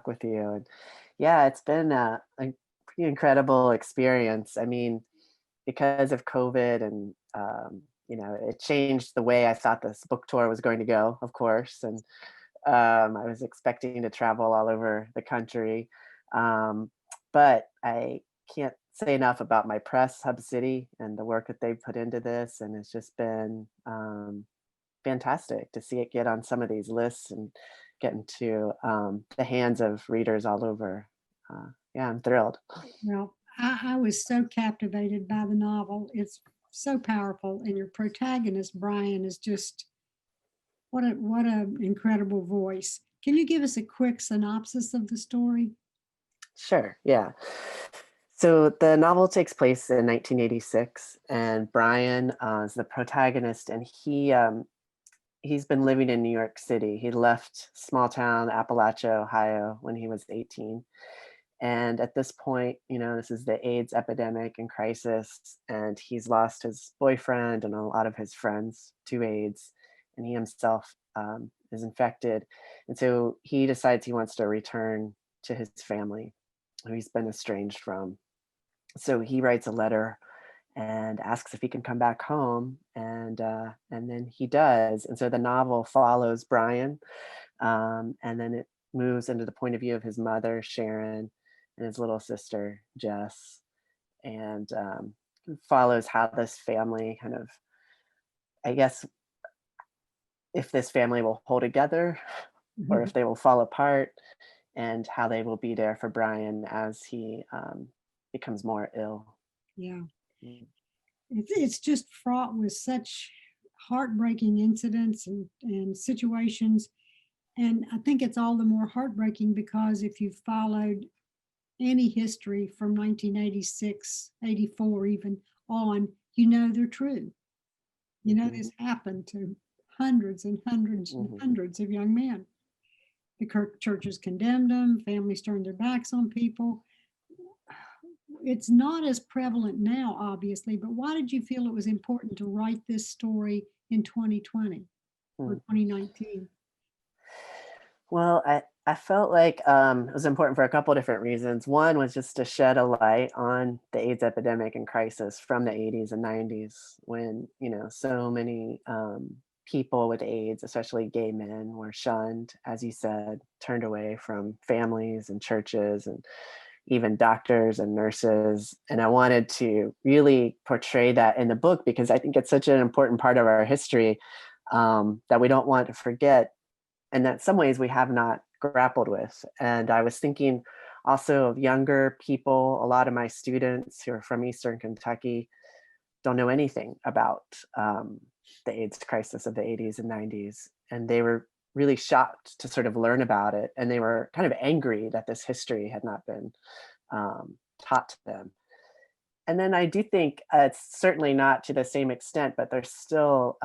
with you. And yeah, it's been a pretty incredible experience. I mean, because of COVID and it changed the way I thought this book tour was going to go, of course. And I was expecting to travel all over the country, but I can't say enough about my press, Hub City, and the work that they put into this. And it's just been fantastic to see it get on some of these lists and get into the hands of readers all over. Yeah, I'm thrilled. Well, I was so captivated by the novel. It's so powerful, and your protagonist, Brian, is just what a incredible voice. Can you give us a quick synopsis of the story? Sure, yeah. So the novel takes place in 1986, and Brian is the protagonist, and he's been living in New York City. He left small town Appalachia, Ohio, when he was 18. And at this point, this is the AIDS epidemic and crisis, and he's lost his boyfriend and a lot of his friends to AIDS, and he himself is infected. And so he decides he wants to return to his family, who he's been estranged from. So he writes a letter and asks if he can come back home, and then he does. And so the novel follows Brian, and then it moves into the point of view of his mother, Sharon, and his little sister, Jess, and follows how this family kind of, I guess, if this family will hold together or if they will fall apart, and how they will be there for Brian as he becomes more ill. Yeah, Mm. it's just fraught with such heartbreaking incidents and situations. And I think it's all the more heartbreaking because if you followed any history from 1986, 84, even on, they're true. This happened to hundreds and hundreds and Mhm. hundreds of young men. The churches condemned them, families turned their backs on people. It's not as prevalent now, obviously, but why did you feel it was important to write this story in 2020 or Mm. 2019? Well, I felt like it was important for a couple different reasons. One was just to shed a light on the AIDS epidemic and crisis from the 80s and 90s when, so many people with AIDS, especially gay men, were shunned, as you said, turned away from families and churches and even doctors and nurses. And I wanted to really portray that in the book because I think it's such an important part of our history that we don't want to forget, and that some ways we have not grappled with. And I was thinking also of younger people. A lot of my students who are from Eastern Kentucky don't know anything about the AIDS crisis of the 80s and 90s. And they were really shocked to sort of learn about it. And they were kind of angry that this history had not been taught to them. And then I do think it's certainly not to the same extent, but there's still,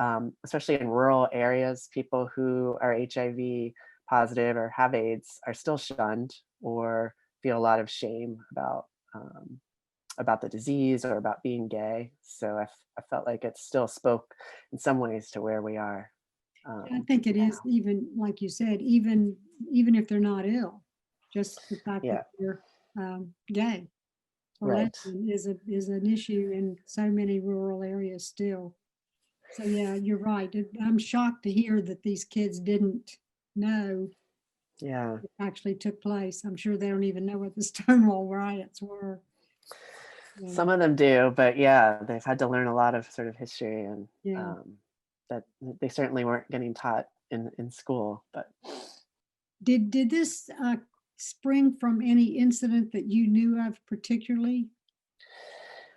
especially in rural areas, people who are HIV positive or have AIDS are still shunned or feel a lot of shame about the disease or about being gay. So I felt like it still spoke in some ways to where we are. I think it is, even like you said, even if they're not ill, just the fact that Yeah, they're gay or right. lesbian is an issue in so many rural areas still. So yeah, you're right. I'm shocked to hear that these kids didn't know Yeah. it actually took place. I'm sure they don't even know what the Stonewall riots were. Some Yeah, of them do, but yeah, they've had to learn a lot of sort of history and yeah. that they certainly weren't getting taught in school. But Did this spring from any incident that you knew of particularly?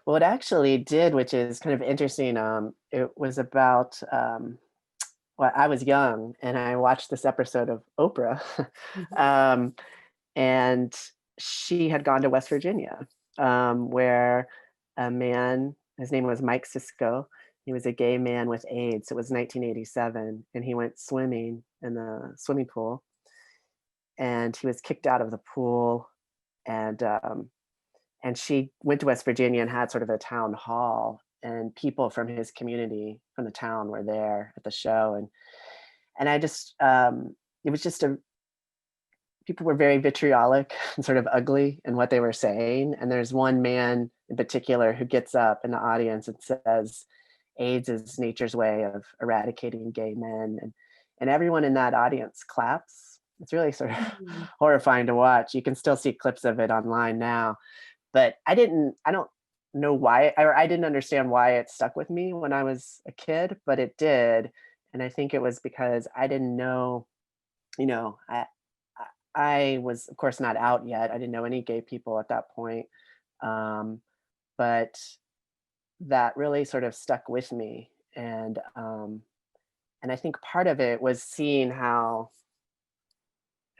well, it actually did, which is kind of interesting. It was about well, I was young and I watched this episode of Oprah, Mhm. um, and she had gone to West Virginia, where a man, his name was Mike Cisco. He was a gay man with AIDS. It was 1987, and he went swimming in the swimming pool, and he was kicked out of the pool, and and she went to West Virginia and had sort of a town hall, and people from his community from the town were there at the show, and I just it was just a people were very vitriolic and sort of ugly in what they were saying. And there's one man in particular who gets up in the audience and says, AIDS is nature's way of eradicating gay men. And everyone in that audience claps. It's really sort of Mm. horrifying to watch. You can still see clips of it online now. But I don't know why, or I didn't understand why it stuck with me when I was a kid, but it did. And I think it was because I didn't know, you know, I was, of course, not out yet. I didn't know any gay people at that point. Um, but that really sort of stuck with me. And I think part of it was seeing how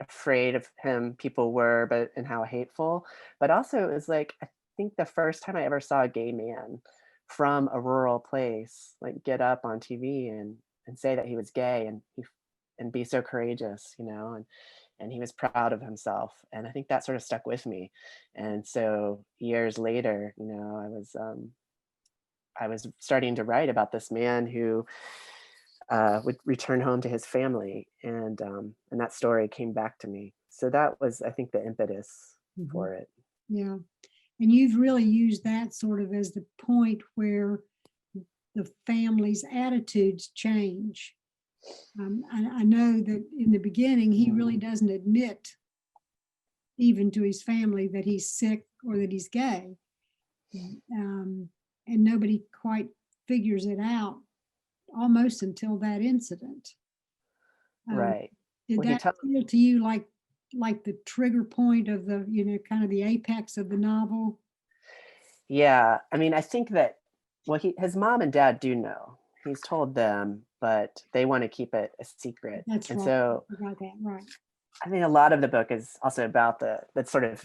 afraid of him people were, but and how hateful. But also it was like, I think the first time I ever saw a gay man from a rural place like get up on TV and say that he was gay and be so courageous, and he was proud of himself. And I think that sort of stuck with me. And so years later, I was starting to write about this man who would return home to his family, and that story came back to me. So that was, I think, the impetus Mhm. for it. Yeah. And you've really used that sort of as the point where the family's attitudes change. I know that in the beginning, he really Mm, doesn't admit even to his family that he's sick or that he's gay. Um, and nobody quite figures it out almost until that incident. Um, right. did Well, he that tell feel to you like the trigger point of the, kind of the apex of the novel? Yeah. I mean, I think that, well, his mom and dad do know. He's told them, but they want to keep it a secret. That's And right. so I got that right. I think a lot of the book is also about that sort of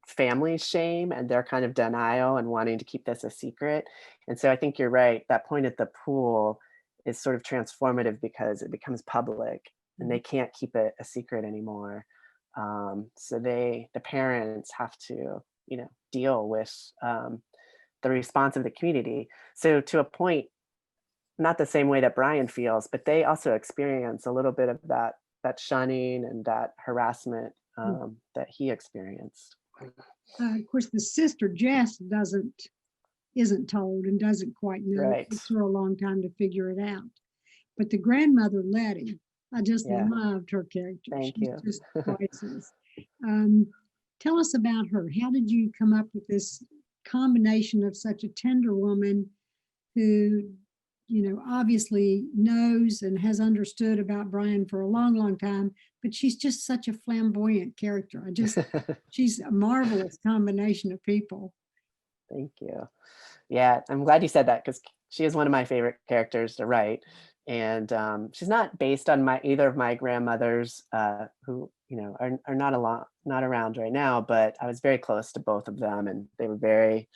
family shame and their kind of denial and wanting to keep this a secret. And so I think you're right. That point at the pool is sort of transformative because it becomes public and Mhm. they can't keep it a secret anymore. So the parents have to, deal with the response of the community. So to a point, not the same way that Brian feels, but they also experience a little bit of that shunning and that harassment that he experienced. Of course, the sister Jess isn't told and doesn't quite know. It Right. takes her a long time to figure it out. But the grandmother Letty, I just Yeah. loved her character. Thank She's you. just priceless. Um, Tell us about her. How did you come up with this combination of such a tender woman who, obviously knows and has understood about Brian for a long, long time, but she's just such a flamboyant character. She's a marvelous combination of people. Thank you. Yeah, I'm glad you said that because she is one of my favorite characters to write. And she's not based on my either of my grandmothers, who are not around right now. But I was very close to both of them, and they were very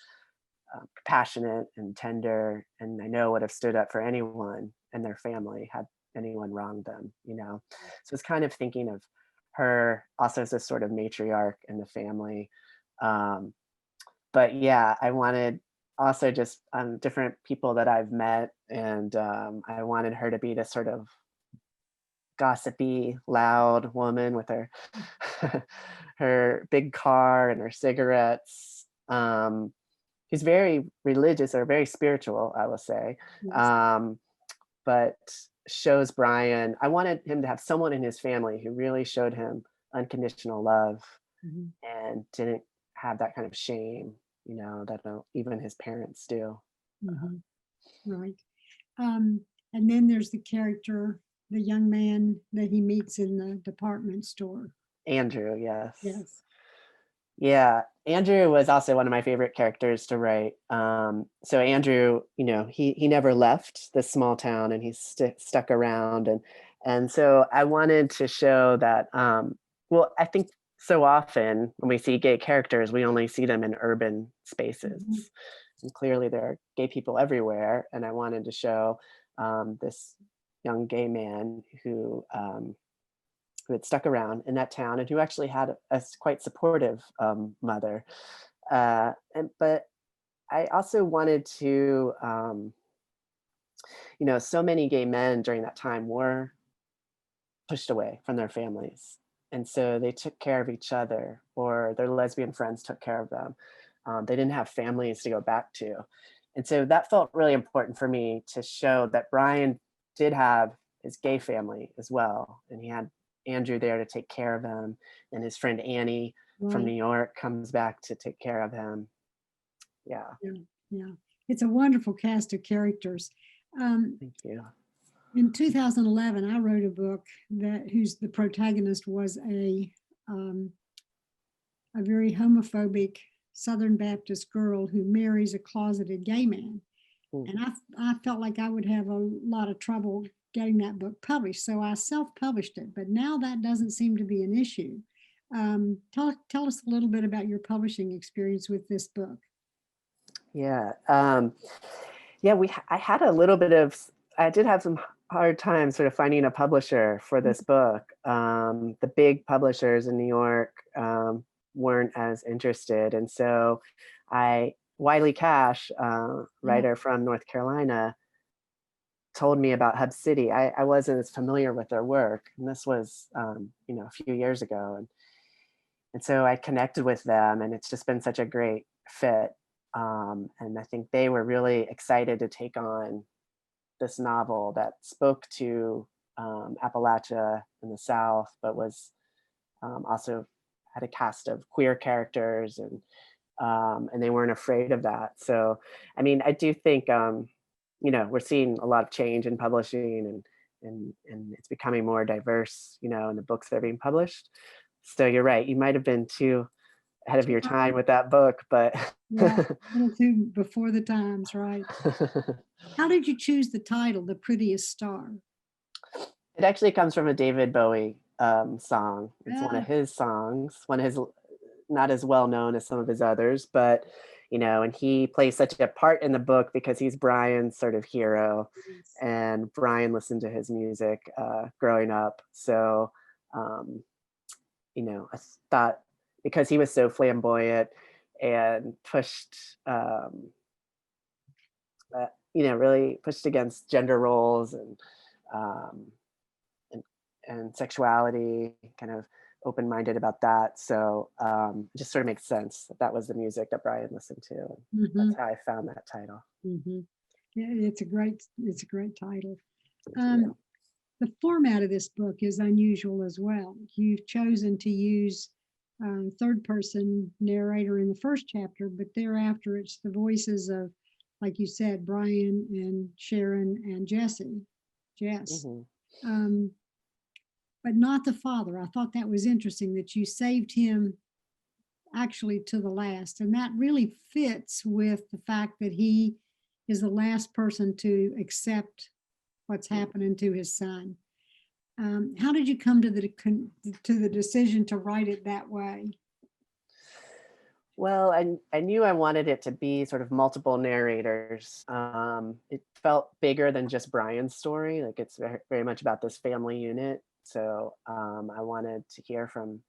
compassionate and tender. And I know would have stood up for anyone and their family had anyone wronged them. So it's kind of thinking of her also as a sort of matriarch in the family. Um, but yeah, I wanted also just different people that I've met, and I wanted her to be this sort of gossipy, loud woman with her her big car and her cigarettes. Who's very religious or very spiritual, I will say, Yes. um, but shows Brian. I wanted him to have someone in his family who really showed him unconditional love Mhm. and didn't have that kind of shame, that even his parents do. Mhm. Right. Um, and then there's the character, the young man that he meets in the department store. Andrew, yes. Yes. Yeah, Andrew was also one of my favorite characters to write. So Andrew, he never left this small town, and he's stuck around, and so I wanted to show that. Well, I think so often when we see gay characters, we only see them in urban spaces, Mhm. and clearly there are gay people everywhere. And I wanted to show this young gay man who had stuck around in that town and who actually had a quite supportive mother. But I also wanted to, so many gay men during that time were pushed away from their families. and so they took care of each other, or their lesbian friends took care of them. They didn't have families to go back to. And so that felt really important for me to show that Brian did have his gay family as well. And he had Andrew there to take care of him. And his friend Annie from New Right. York comes back to take care of him. Yeah, Yeah. Yeah. It's a wonderful cast of characters. Um, thank you. in 2011, I wrote a book whose the protagonist was a very homophobic Southern Baptist girl who marries a closeted gay man. Mm. And I felt like I would have a lot of trouble getting that book published. So I self-published it, but now that doesn't seem to be an issue. Tell us a little bit about your publishing experience with this book. Yeah. Yeah, I had a little bit of, I did have some hard time sort of finding a publisher for this book. The big publishers in New York weren't as interested. And so Wiley Cash, Yeah. writer from North Carolina, told me about Hub City. I wasn't as familiar with their work. And this was, a few years ago. And so I connected with them, and it's just been such a great fit. And I think they were really excited to take on this novel that spoke to Appalachia in the South, but was also had a cast of queer characters, and they weren't afraid of that. So, I mean, I do think we're seeing a lot of change in publishing, and it's becoming more diverse, in the books that are being published. So you're right. You might have been too ahead of your time with that book, but Yeah, a little too before the times, right? How did you choose the title, The Prettiest Star? it actually comes from a David Bowie song. It's one of Yeah. his songs, one of his, not as well known as some of his others, but and he plays such a part in the book because he's Brian's sort of hero, Yes. and Brian listened to his music growing up. So, I thought because he was so flamboyant and pushed, really pushed against gender roles um, and and sexuality, kind of open-minded about that. So it just sort of makes sense that that was the music that Brian listened to. And that's Hmm. how I found that title. Hmm. Yeah, it's a great title. Thank Um, you. the format of this book is unusual as well. You've chosen to use third person narrator in the first chapter, but thereafter it's the voices of, like you said, Brian and Sharon and Jess, Hmm. um, but not the father. I thought that was interesting that you saved him actually to the last. And that really fits with the fact that he is the last person to accept what's happening to his son. How did you come to the decision to write it that way? Well, I knew I wanted it to be sort of multiple narrators. It felt bigger than just Brian's story. Like it's very, very much about this family unit. So I wanted to hear from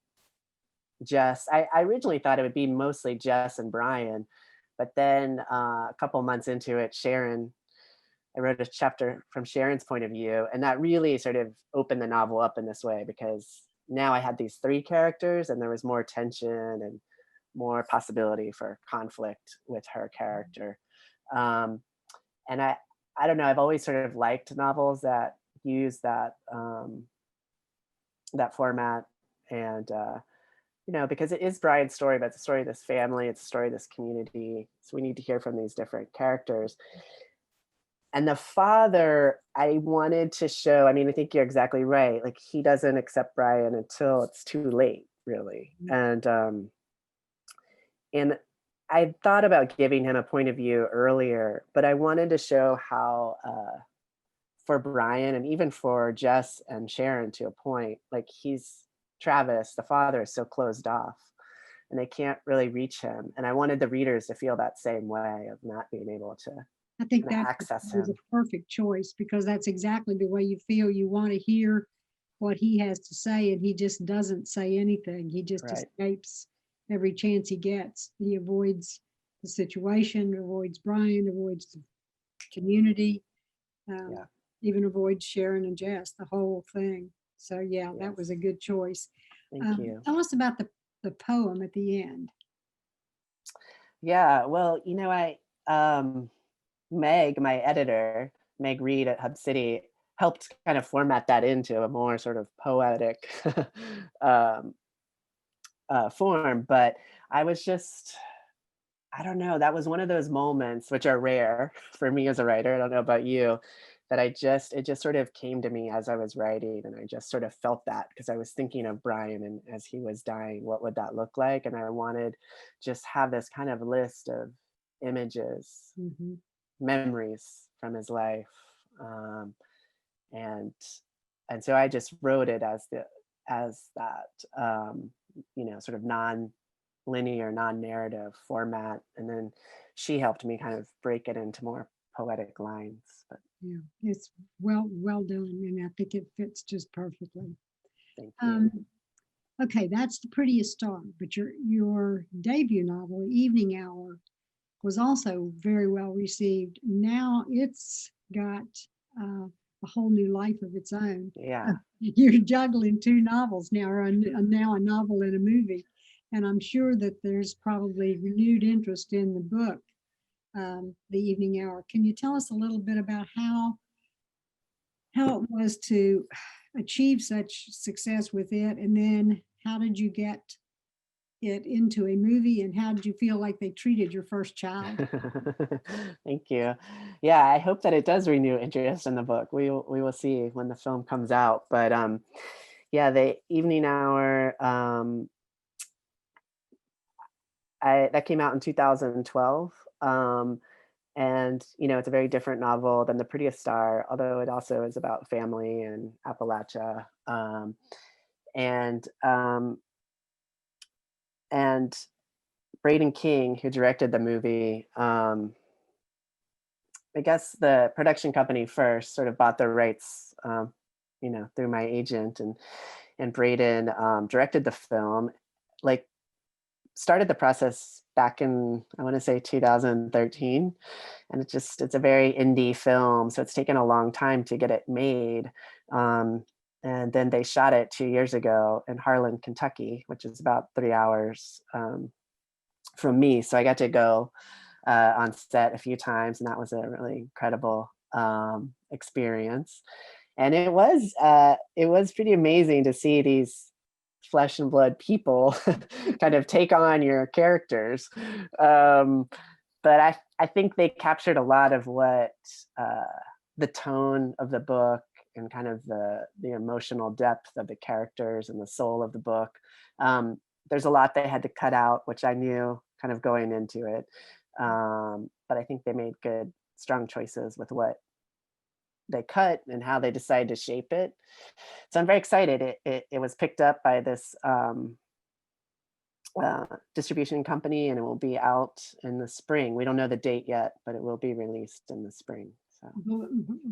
Jess. I originally thought it would be mostly Jess and Brian, but then a couple months into it, I wrote a chapter from Sharon's point of view, and that really sort of opened the novel up in this way because now I had these three characters, and there was more tension and more possibility for conflict with her character. Um, and I don't know, I've always sort of liked novels that use that format, and because it is Brian's story, but it's the story of this family, it's the story of this community. So we need to hear from these different characters. And the father, I wanted to show, I mean, I think you're exactly right. Like he doesn't accept Brian until it's too late, really. And I thought about giving him a point of view earlier, but I wanted to show how for Brian and even for Jess and Sharon to a point, like Travis, the father, is so closed off and they can't really reach him. And I wanted the readers to feel that same way of not being able to I think kind of that access was a him. perfect choice because that's exactly the way you feel. You want to hear what he has to say, and he just doesn't say anything. He just Right. escapes every chance he gets. He avoids the situation, avoids Brian, avoids the community, um, Yeah. even avoids Sharon and Jess, the whole thing. So, yeah, that Yes. was a good choice. Thank you. Tell us about the poem at the end. Yeah, well, Meg, my editor, Meg Reed at Hub City, helped kind of format that into a more sort of poetic um, form. But I was just, I don't know, that was one of those moments which are rare for me as a writer. I don't know about you, that it just sort of came to me as I was writing. And I just sort of felt that because I was thinking of Brian and as he was dying, what would that look like? And I wanted just have this kind of list of images, Mhm. memories from his life. Um, and so I just wrote it as that sort of non-linear, non-narrative format, and then she helped me kind of break it into more poetic lines. But Yeah, it's well done, and I think it fits just perfectly. thank you. Um, okay, that's The Prettiest Star, but your debut novel, Evening Hour, was also very well received. Now it's got a whole new life of its own. Yeah. You're juggling two novels now, or now a novel and a movie, and I'm sure that there's probably renewed interest in the book, The Evening Hour. Can you tell us a little bit about how it was to achieve such success with it, and then how did you get it into a movie, and how did you feel like they treated your first child? Thank you. Yeah, I hope that it does renew interest in the book. We will see when the film comes out. But yeah, the Evening Hour, I that came out in 2012. And it's a very different novel than The Prettiest Star, although it also is about family and Appalachia. And and Braden King, who directed the movie, I guess the production company first sort of bought the rights, through my agent, and Braden directed the film, like started the process back in, I want to say, 2013. And it's a very indie film, so it's taken a long time to get it made. And then they shot it 2 years ago in Harlan, Kentucky, which is about 3 hours from me. So I got to go on set a few times, and that was a really incredible experience. And it was pretty amazing to see these flesh and blood people kind of take on your characters. But I think they captured a lot of what the tone of the book and kind of the emotional depth of the characters and the soul of the book. There's a lot they had to cut out, which I knew kind of going into it. But I think they made good, strong choices with what they cut and how they decide to shape it. So I'm very excited. It was picked up by this distribution company, and it will be out in the spring. We don't know the date yet, but it will be released in the spring. So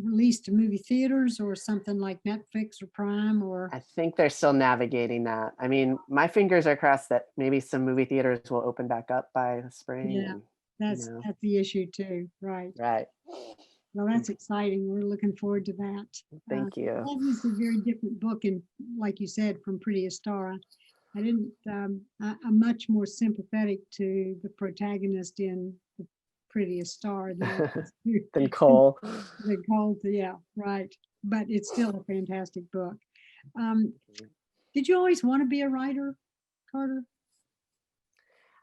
Released to movie theaters or something like Netflix or Prime, or I think they're still navigating that. I mean, my fingers are crossed that maybe some movie theaters will open back up by the spring, yeah, and that's the issue too, right? right. Well, that's exciting. We're looking forward to that. Thank you. That is a very different book, and like you said, from Prettiest Star. I didn't. I'm much more sympathetic to the protagonist in The Prettiest Star than I was Then Cole. the Cold. Yeah, right. But it's still a fantastic book. Um, did you always want to be a writer, Carter?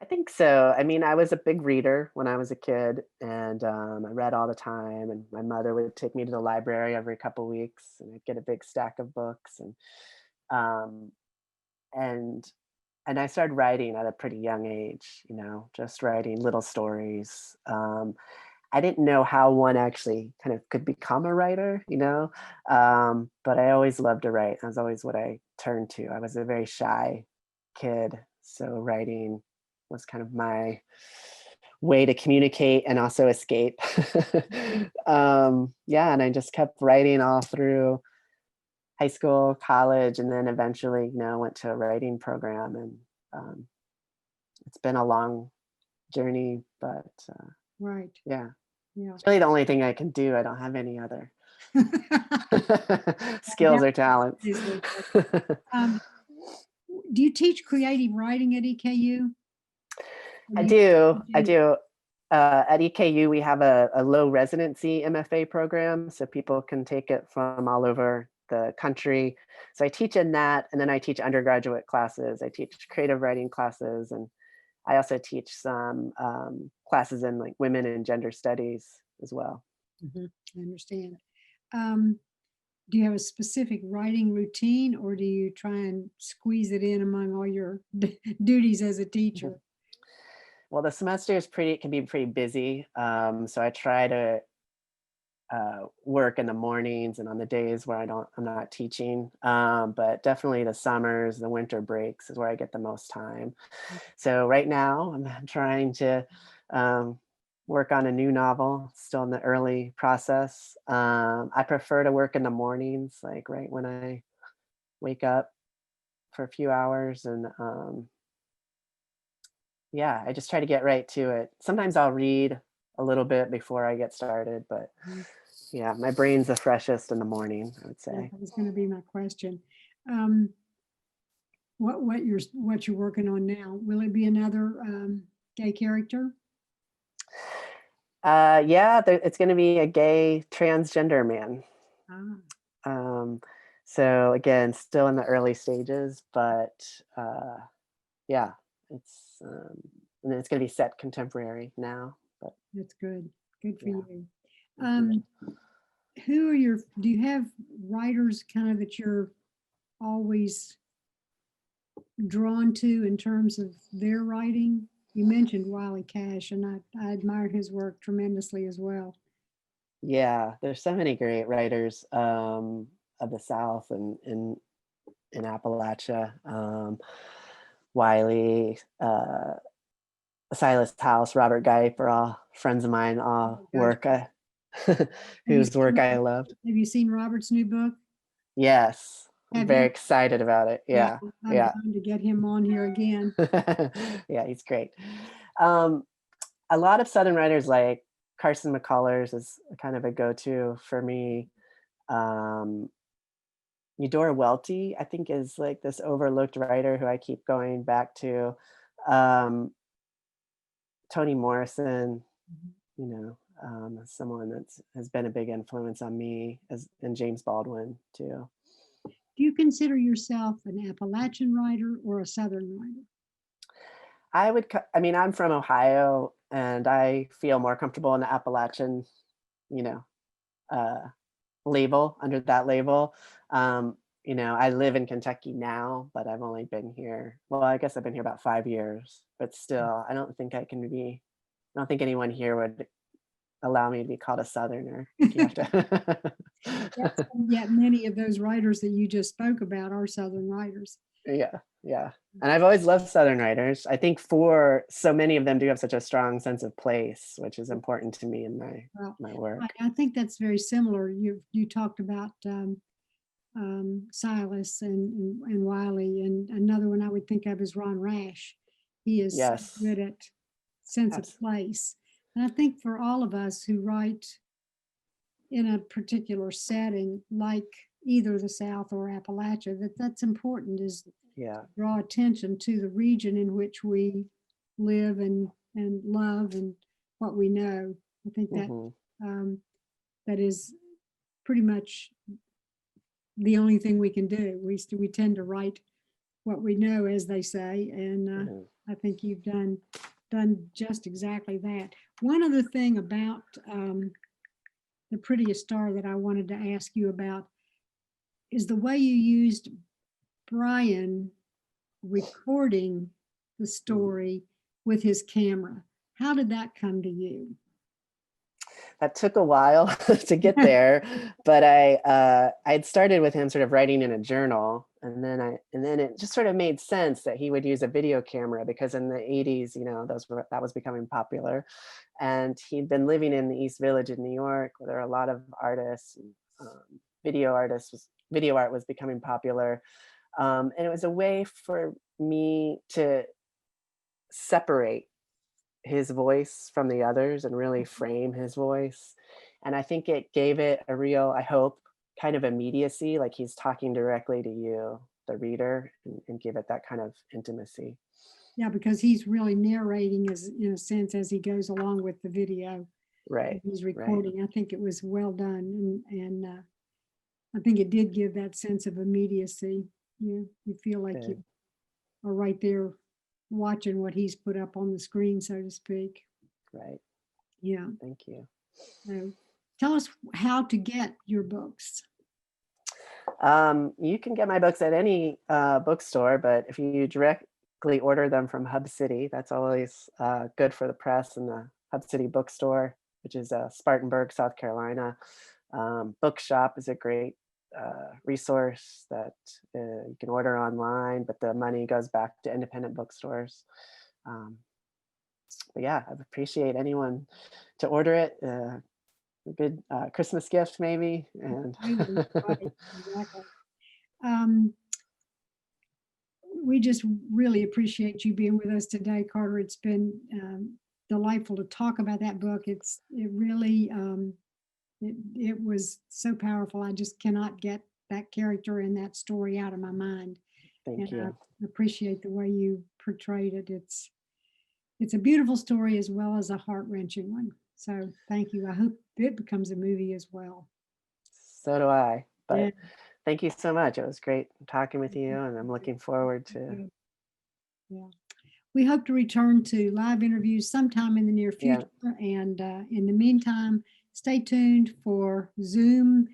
I think so. I mean, I was a big reader when I was a kid, and I read all the time. And my mother would take me to the library every couple weeks, and I'd get a big stack of books. Um, and I started writing at a pretty young age. Just writing little stories. I didn't know how one actually kind of could become a writer, but I always loved to write. That was always what I turned to. I was a very shy kid, so writing was kind of my way to communicate and also escape. Yeah, and I just kept writing all through high school, college, and then eventually, went to a writing program. And um, it's been a long journey, but Right. yeah. Yeah. It's really the only thing I can do. I don't have any other Yeah, skills or talents. obviously. Um, Do you teach creative writing at EKU? Or I do you do. teach I in- do. At EKU, we have a low residency MFA program, so people can take it from all over the country. So I teach in that, and then I teach undergraduate classes. I teach creative writing classes, and I also teach some classes in like women and gender studies as well. Mhm, I understand. Um, do you have a specific writing routine, or do you try and squeeze it in among all your duties as a teacher? Well, the semester is pretty, it can be pretty busy. So I try to work in the mornings and on the days where I'm not teaching. But definitely the summers, the winter breaks is where I get the most time. So right now I'm trying to um, work on a new novel, still in the early process. I prefer to work in the mornings, like right when I wake up for a few hours. And yeah, I just try to get right to it. Sometimes I'll read a little bit before I get started, but Mhm. yeah, my brain's the freshest in the morning, I would Yeah, say. that was going to be my question. Um, what you're working on now? Will it be another gay character? Yeah, it's going to be a gay transgender man. Ah, Um, so again, still in the early stages, but yeah, it's and it's going to be set contemporary now. But that's good. Good for yeah. you. Mhm. Um, who are your? Do you have writers kind of that you're always drawn to in terms of their writing? You mentioned Wiley Cash, and I admire his work tremendously as well. Yeah, there's so many great writers of the South and in Appalachia. Wiley, Silas House, Robert Geip are all friends of mine, all Gotcha. work I Have you whose seen work I loved. Have you seen Robert's new book? Yes, I'm Have very you? excited about it. Yeah, Yeah, I'm yeah. dying to get him on here again. Yeah, he's great. Um, a lot of Southern writers like Carson McCullers is kind of a go-to for me. Um, Eudora Welty, I think, is like this overlooked writer who I keep going back to. Um, Toni Morrison, Mhm. you know, someone that's has been a big influence on me, as and James Baldwin too. Do you consider yourself an Appalachian writer or a Southern writer? I mean, I'm from Ohio, and I feel more comfortable in the Appalachian, you know, uh, label under that label. I live in Kentucky now, but I've only been here. Well, I guess I've been here about 5 years, but still, I don't think anyone here would allow me to be called a Southerner. You have to. Yes, and yet many of those writers that you just spoke about are Southern writers. Yeah, yeah. And I've always loved Southern writers. I think for so many of them do have such a strong sense of place, which is important to me in Well, my work. I think that's very similar. You talked about Silas and Wiley, and another one I would think of is Ron Rash. He is so Yes, good at sense of absolutely. place, and I think for all of us who write in a particular setting, like either the South or Appalachia, that's important is to Yeah. draw attention to the region in which we live and love and what we know. I think that Hmm. um, that is pretty much the only thing we can do. We tend to write what we know, as they say, and Hmm. I think you've done just exactly that. One other thing about the Prettiest Star that I wanted to ask you about is the way you used Brian recording the story with his camera. How did that come to you? That took a while to get there, but I'd started with him sort of writing in a journal, and then it just sort of made sense that he would use a video camera because in the 80s, that was becoming popular, and he'd been living in the East Village in New York, where there are a lot of artists, and, video art was becoming popular, and it was a way for me to separate his voice from the others and really frame his voice. And I think it gave it a real, I hope, kind of immediacy, like he's talking directly to you. the reader and give it that kind of intimacy. Yeah, because he's really narrating as in a sense as he goes along with the video. Right. He's Right. recording. I think it was well done, and I think it did give that sense of immediacy. You feel like you Good. are right there watching what he's put up on the screen, so to speak. Right. Yeah. Thank you. So tell us how to get your books. You can get my books at any bookstore, but if you directly order them from Hub City, that's always good for the press and the Hub City bookstore, which is Spartanburg, South Carolina. Bookshop is a great resource that you can order online, but the money goes back to independent bookstores. Um, but yeah, I appreciate anyone to order it. A good Christmas gift, maybe. And Absolutely. Right. Exactly. Um, we just really appreciate you being with us today, Carter. It's been delightful to talk about that book. It really it was so powerful. I just cannot get that character and that story out of my mind. thank And I you. appreciate the way you portrayed it. It's a beautiful story as well as a heart-wrenching one. So thank you. I hope it becomes a movie as well. So do I. Yeah. But thank you so much. It was great talking with you, and I'm looking forward to, Yeah. We hope to return to live interviews sometime in the near yeah, future. And in the meantime, stay tuned for Zoom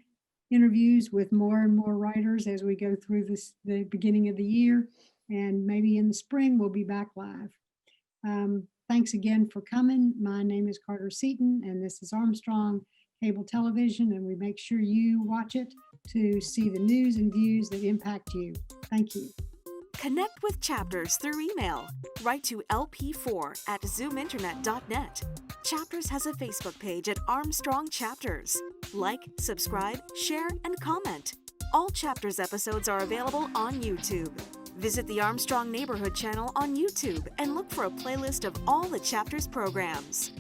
interviews with more and more writers as we go through the beginning of the year. And maybe in the spring, we'll be back live. Thanks again for coming. My name is Carter Seaton, and this is Armstrong Cable Television, and we make sure you watch it to see the news and views that impact you. Thank you. Connect with Chapters through email. Write to lp4@zoominternet.net. Chapters has a Facebook page at Armstrong Chapters. Like, subscribe, share, and comment. All Chapters episodes are available on YouTube. Visit the Armstrong Neighborhood channel on YouTube and look for a playlist of all the Chapters programs.